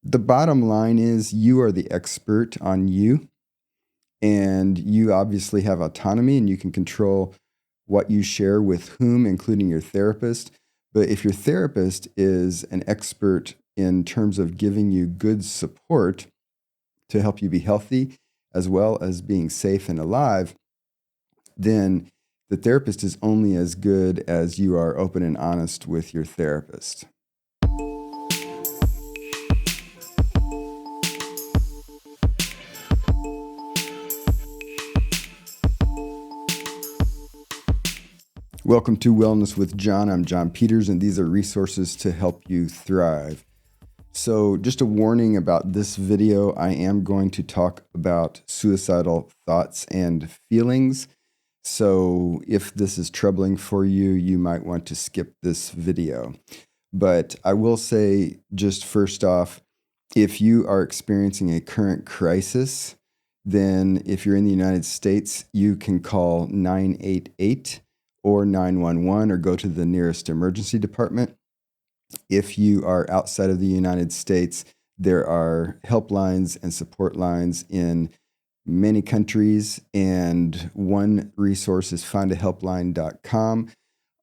The bottom line is you are the expert on you, and you obviously have autonomy and you can control what you share with whom, including your therapist. But if your therapist is an expert in terms of giving you good support to help you be healthy, as well as being safe and alive, then the therapist is only as good as you are open and honest with your therapist. Welcome to Wellness with John. I'm John Peters, and these are resources to help you thrive. So just a warning about this video, I am going to talk about suicidal thoughts and feelings. So if this is troubling for you, you might want to skip this video. But I will say, just first off, if you are experiencing a current crisis, then if you're in the United States, you can call 988 or 911 or go to the nearest emergency department. If you are outside of the United States, there are helplines and support lines in many countries, and one resource is findahelpline.com.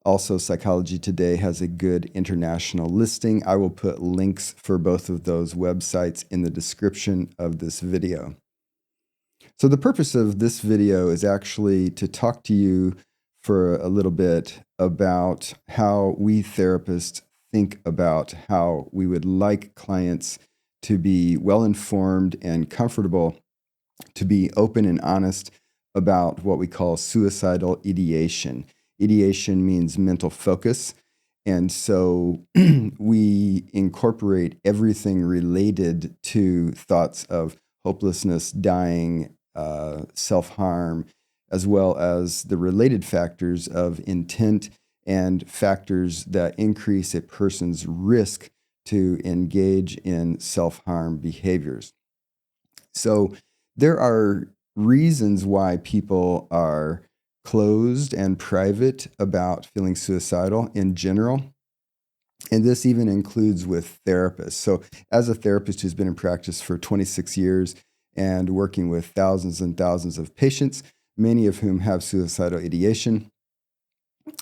Also, Psychology Today has a good international listing. I will put links for both of those websites in the description of this video. So the purpose of this video is actually to talk to you for a little bit about how we therapists think about how we would like clients to be well-informed and comfortable, to be open and honest about what we call suicidal ideation. Ideation means mental focus. And so we incorporate everything related to thoughts of hopelessness, dying, self-harm, as well as the related factors of intent and factors that increase a person's risk to engage in self-harm behaviors. So there are reasons why people are closed and private about feeling suicidal in general. And this even includes with therapists. So as a therapist who's been in practice for 26 years and working with thousands and thousands of patients, many of whom have suicidal ideation,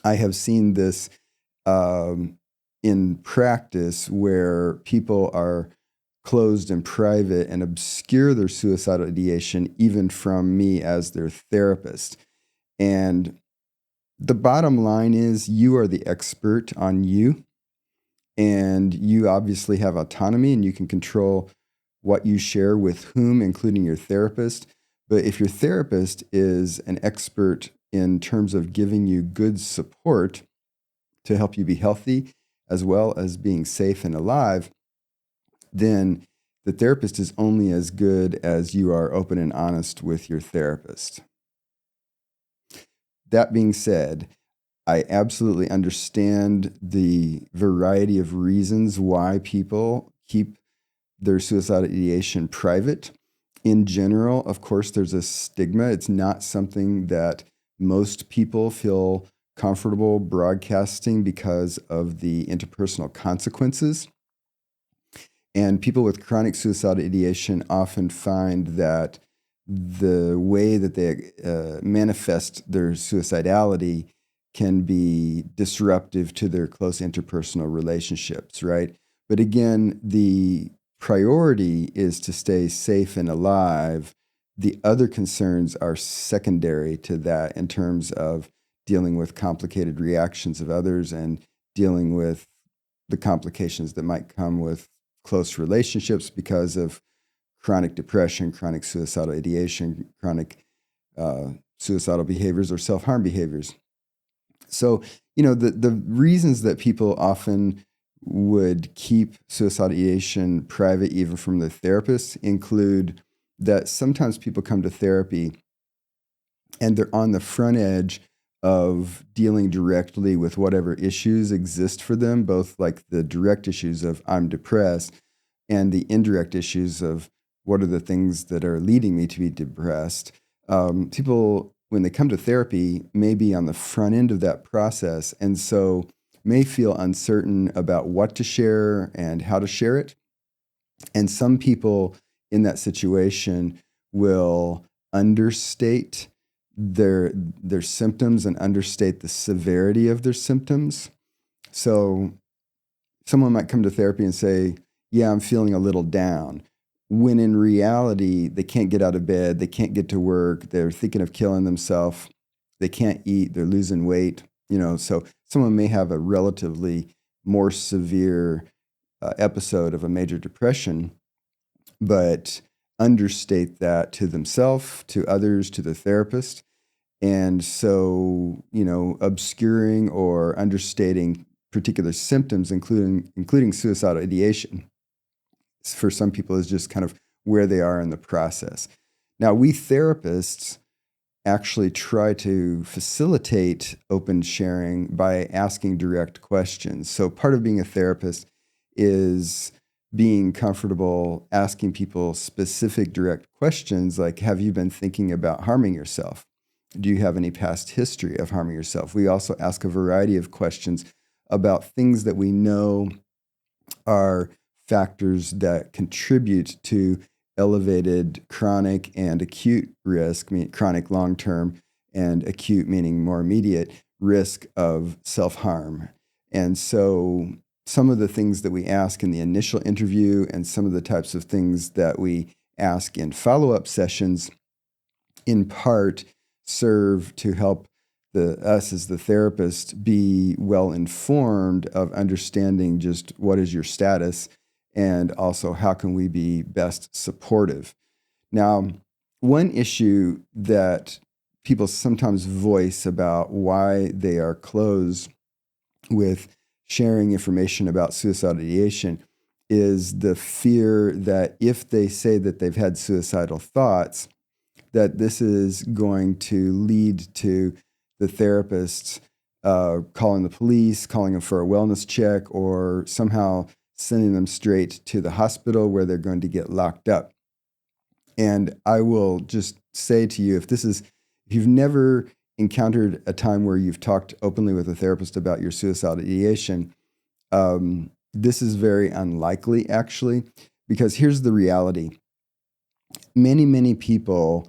I have seen this in practice where people are closed and private and obscure their suicidal ideation even from me as their therapist. And the bottom line is you are the expert on you, and you obviously have autonomy and you can control what you share with whom, including your therapist. But if your therapist is an expert in terms of giving you good support to help you be healthy, as well as being safe and alive, then the therapist is only as good as you are open and honest with your therapist. That being said, I absolutely understand the variety of reasons why people keep their suicidal ideation private. In general, of course, there's a stigma. It's not something that most people feel comfortable broadcasting because of the interpersonal consequences. And people with chronic suicidal ideation often find that the way that they manifest their suicidality can be disruptive to their close interpersonal relationships, right? But again, the priority is to stay safe and alive. The other concerns are secondary to that in terms of dealing with complicated reactions of others and dealing with the complications that might come with close relationships because of chronic depression, chronic suicidal ideation, chronic suicidal behaviors or self-harm behaviors. So, the reasons that people often would keep suicidal ideation private, even from their therapists, include that sometimes people come to therapy and they're on the front edge of dealing directly with whatever issues exist for them, both like the direct issues of I'm depressed and the indirect issues of what are the things that are leading me to be depressed. People, when they come to therapy, may be on the front end of that process, and so may feel uncertain about what to share and how to share it. And some people in that situation will understate their symptoms and understate the severity of their symptoms. So someone might come to therapy and say, yeah, I'm feeling a little down. When in reality, they can't get out of bed, they can't get to work, they're thinking of killing themselves, they can't eat, they're losing weight. So someone may have a relatively more severe episode of a major depression, but understate that to themselves, to others, to the therapist. And so, obscuring or understating particular symptoms, including suicidal ideation, for some people is just kind of where they are in the process. Now, we therapists actually try to facilitate open sharing by asking direct questions. So part of being a therapist is being comfortable asking people specific direct questions like, have you been thinking about harming yourself? Do you have any past history of harming yourself? We also ask a variety of questions about things that we know are factors that contribute to elevated chronic and acute risk, meaning chronic long-term and acute meaning more immediate risk of self-harm. And so some of the things that we ask in the initial interview and some of the types of things that we ask in follow-up sessions in part serve to help us as the therapist be well informed of understanding just what is your status and also how can we be best supportive. Now, one issue that people sometimes voice about why they are closed with sharing information about suicidal ideation is the fear that if they say that they've had suicidal thoughts, that this is going to lead to the therapist calling the police, calling them for a wellness check, or somehow sending them straight to the hospital where they're going to get locked up. And I will just say to you, if you've never encountered a time where you've talked openly with a therapist about your suicidal ideation, this is very unlikely, actually, because here's the reality. Many, many people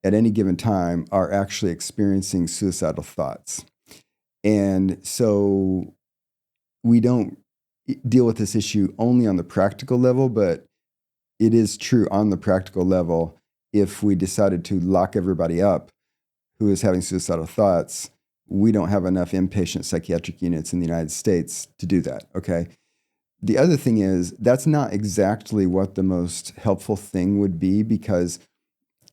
at any given time are actually experiencing suicidal thoughts. And so we don't deal with this issue only on the practical level, but it is true on the practical level. If we decided to lock everybody up who is having suicidal thoughts, we don't have enough inpatient psychiatric units in the United States to do that, okay? The other thing is, that's not exactly what the most helpful thing would be, because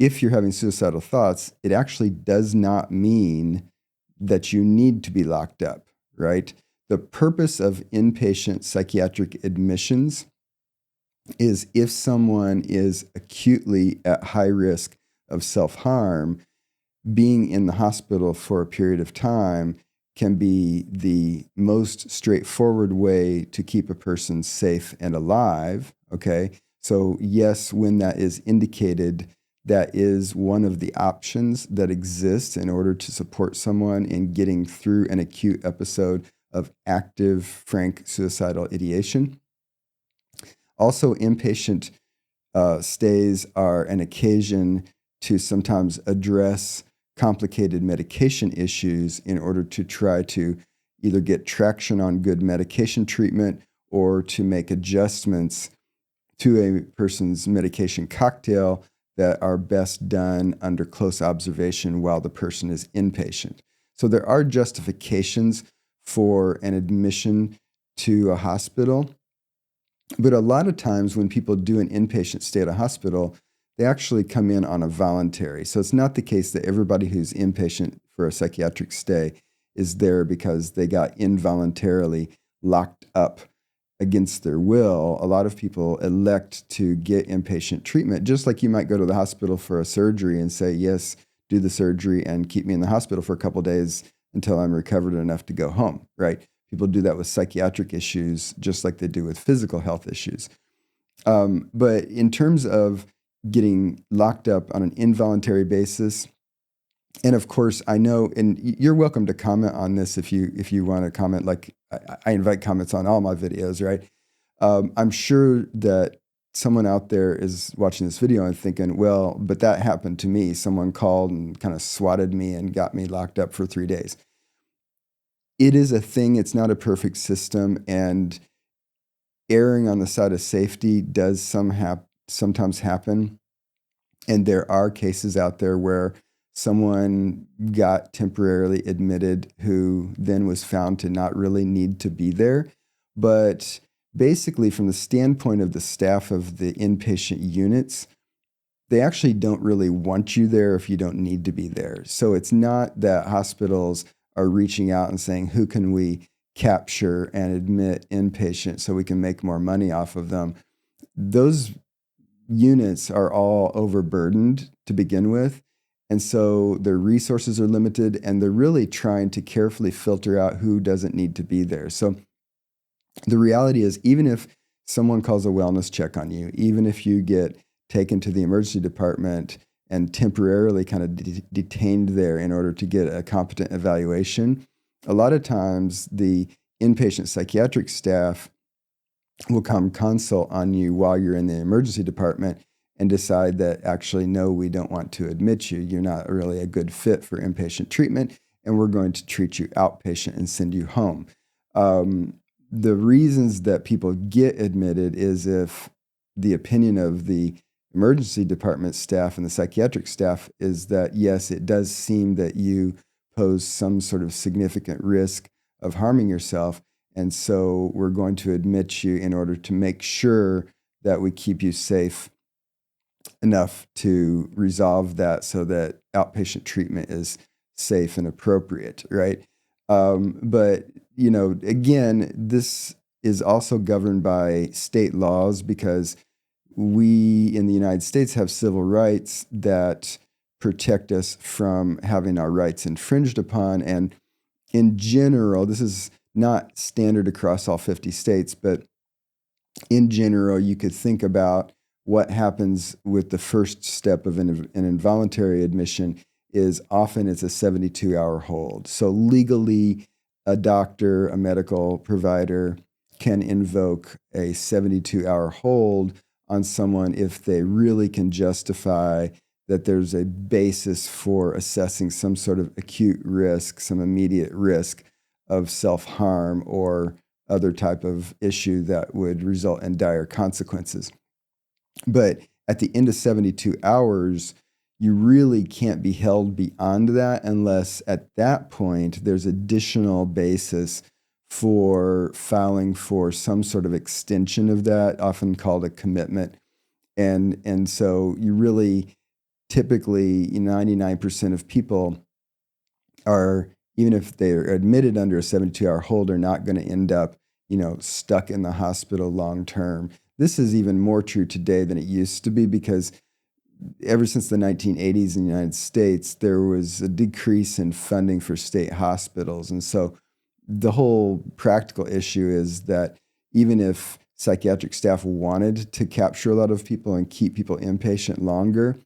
if you're having suicidal thoughts, it actually does not mean that you need to be locked up, right? The purpose of inpatient psychiatric admissions is if someone is acutely at high risk of self-harm, being in the hospital for a period of time can be the most straightforward way to keep a person safe and alive, okay? So yes, when that is indicated, that is one of the options that exists in order to support someone in getting through an acute episode of active, frank suicidal ideation. Also, inpatient stays are an occasion to sometimes address complicated medication issues in order to try to either get traction on good medication treatment or to make adjustments to a person's medication cocktail that are best done under close observation while the person is inpatient. So there are justifications for an admission to a hospital, but a lot of times when people do an inpatient stay at a hospital, they actually come in on a voluntary. So it's not the case that everybody who's inpatient for a psychiatric stay is there because they got involuntarily locked up against their will. A lot of people elect to get inpatient treatment, just like you might go to the hospital for a surgery and say, yes, do the surgery and keep me in the hospital for a couple of days until I'm recovered enough to go home, right? People do that with psychiatric issues, just like they do with physical health issues. But in terms of getting locked up on an involuntary basis, and of course, I know, and you're welcome to comment on this if you want to comment. Like I invite comments on all my videos, right? I'm sure that someone out there is watching this video and thinking, well, but that happened to me. Someone called and kind of swatted me and got me locked up for 3 days. It is a thing. It's not a perfect system. And erring on the side of safety does sometimes happen. And there are cases out there where someone got temporarily admitted who then was found to not really need to be there. But basically, from the standpoint of the staff of the inpatient units, they actually don't really want you there if you don't need to be there. So it's not that hospitals are reaching out and saying, who can we capture and admit inpatient so we can make more money off of them? Those units are all overburdened to begin with. And so their resources are limited, and they're really trying to carefully filter out who doesn't need to be there. So the reality is, even if someone calls a wellness check on you, even if you get taken to the emergency department and temporarily kind of detained there in order to get a competent evaluation, a lot of times the inpatient psychiatric staff will come consult on you while you're in the emergency department and decide that actually, no, we don't want to admit you. You're not really a good fit for inpatient treatment, and we're going to treat you outpatient and send you home. The reasons that people get admitted is if the opinion of the emergency department staff and the psychiatric staff is that, yes, it does seem that you pose some sort of significant risk of harming yourself. And so we're going to admit you in order to make sure that we keep you safe enough to resolve that so that outpatient treatment is safe and appropriate, right? But, again, this is also governed by state laws because we in the United States have civil rights that protect us from having our rights infringed upon. And in general, this is not standard across all 50 states, but in general, you could think about what happens with the first step of an involuntary admission is often it's a 72-hour hold. So legally, a doctor, a medical provider can invoke a 72-hour hold on someone if they really can justify that there's a basis for assessing some sort of acute risk, some immediate risk of self-harm or other type of issue that would result in dire consequences. But at the end of 72 hours, you really can't be held beyond that unless at that point there's additional basis for filing for some sort of extension of that, often called a commitment. And so you really typically 99% of people are, even if they're admitted under a 72-hour hold, are not going to end up, stuck in the hospital long term. This is even more true today than it used to be because ever since the 1980s in the United States, there was a decrease in funding for state hospitals. And so the whole practical issue is that even if psychiatric staff wanted to capture a lot of people and keep people inpatient longer,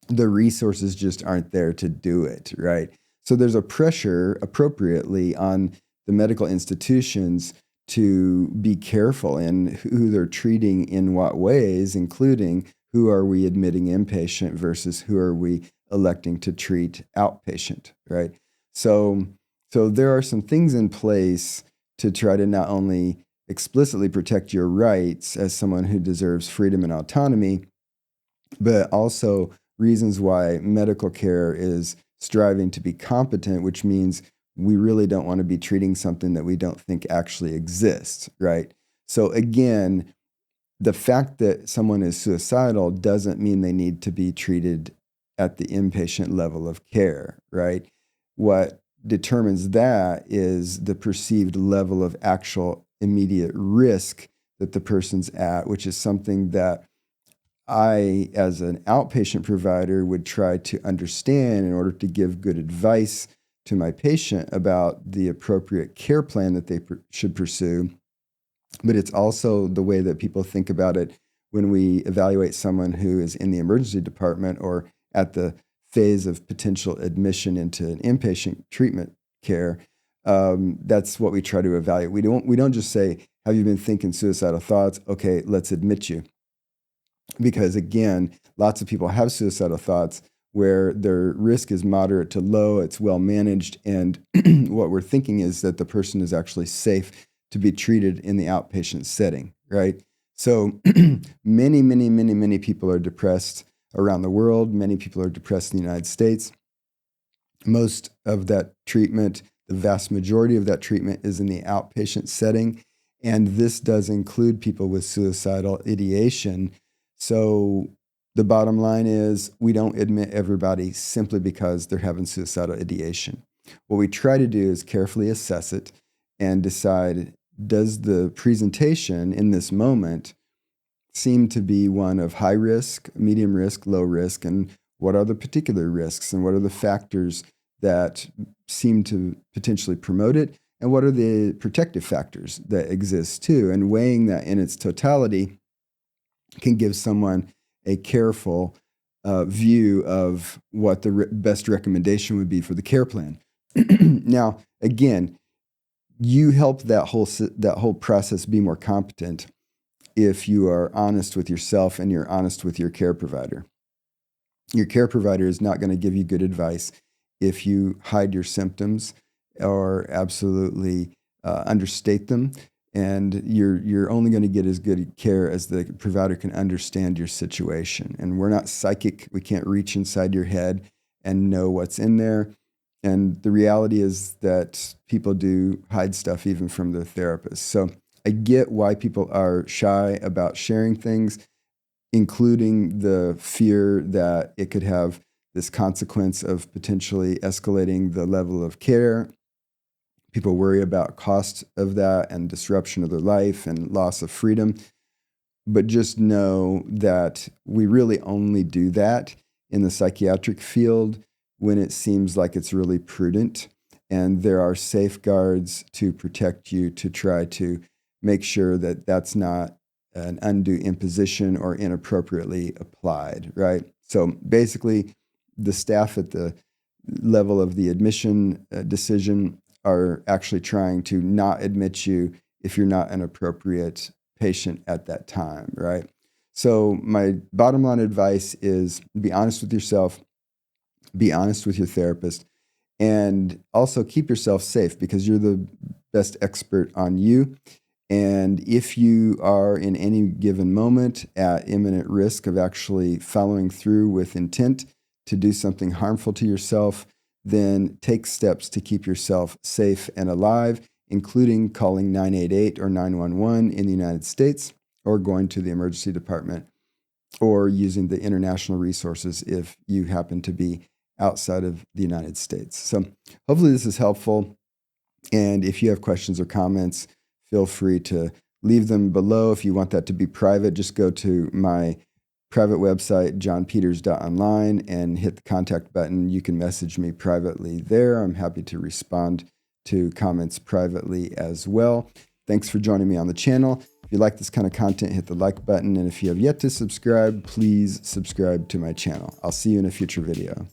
the resources just aren't there to do it, right? So there's a pressure appropriately on the medical institutions to be careful in who they're treating in what ways, including who are we admitting inpatient versus who are we electing to treat outpatient, right? So there are some things in place to try to not only explicitly protect your rights as someone who deserves freedom and autonomy, but also reasons why medical care is striving to be competent, which means we really don't want to be treating something that we don't think actually exists, right? So again, the fact that someone is suicidal doesn't mean they need to be treated at the inpatient level of care, right? What determines that is the perceived level of actual immediate risk that the person's at, which is something that I, as an outpatient provider, would try to understand in order to give good advice to my patient about the appropriate care plan that they should pursue. But it's also the way that people think about it when we evaluate someone who is in the emergency department or at the phase of potential admission into an inpatient treatment care. That's what we try to evaluate. We don't just say, have you been thinking suicidal thoughts? Okay, let's admit you. because again, lots of people have suicidal thoughts where their risk is moderate to low, it's well managed, and what we're thinking is that the person is actually safe to be treated in the outpatient setting, right? So many people are depressed around the world. Many people are depressed in the United States. Most of that treatment, the vast majority of that treatment, is in the outpatient setting. And this does include people with suicidal ideation. So the bottom line is we don't admit everybody simply because they're having suicidal ideation. What we try to do is carefully assess it and decide, does the presentation in this moment seem to be one of high risk, medium risk, low risk, and what are the particular risks and what are the factors that seem to potentially promote it, and what are the protective factors that exist too. And weighing that in its totality can give someone a careful view of what the best recommendation would be for the care plan. Now, again, you help that whole process be more competent if you are honest with yourself and you're honest with your care provider. Your care provider is not going to give you good advice if you hide your symptoms or absolutely understate them. And you're only going to get as good care as the provider can understand your situation. And we're not psychic. We can't reach inside your head and know what's in there. And the reality is that people do hide stuff even from their therapists. So I get why people are shy about sharing things, including the fear that it could have this consequence of potentially escalating the level of care. People worry about cost of that and disruption of their life and loss of freedom. But just know that we really only do that in the psychiatric field when it seems like it's really prudent. And there are safeguards to protect you to try to make sure that that's not an undue imposition or inappropriately applied, right? So basically, the staff at the level of the admission decision are actually trying to not admit you if you're not an appropriate patient at that time, right? So my bottom line advice is be honest with yourself, be honest with your therapist, and also keep yourself safe because you're the best expert on you. And if you are in any given moment at imminent risk of actually following through with intent to do something harmful to yourself, then take steps to keep yourself safe and alive, including calling 988 or 911 in the United States, or going to the emergency department, or using the international resources if you happen to be outside of the United States. So hopefully this is helpful. And if you have questions or comments, feel free to leave them below. If you want that to be private, just go to my private website, johnpeters.online, and hit the contact button. You can message me privately there. I'm happy to respond to comments privately as well. Thanks for joining me on the channel. If you like this kind of content, hit the like button. And if you have yet to subscribe, please subscribe to my channel. I'll see you in a future video.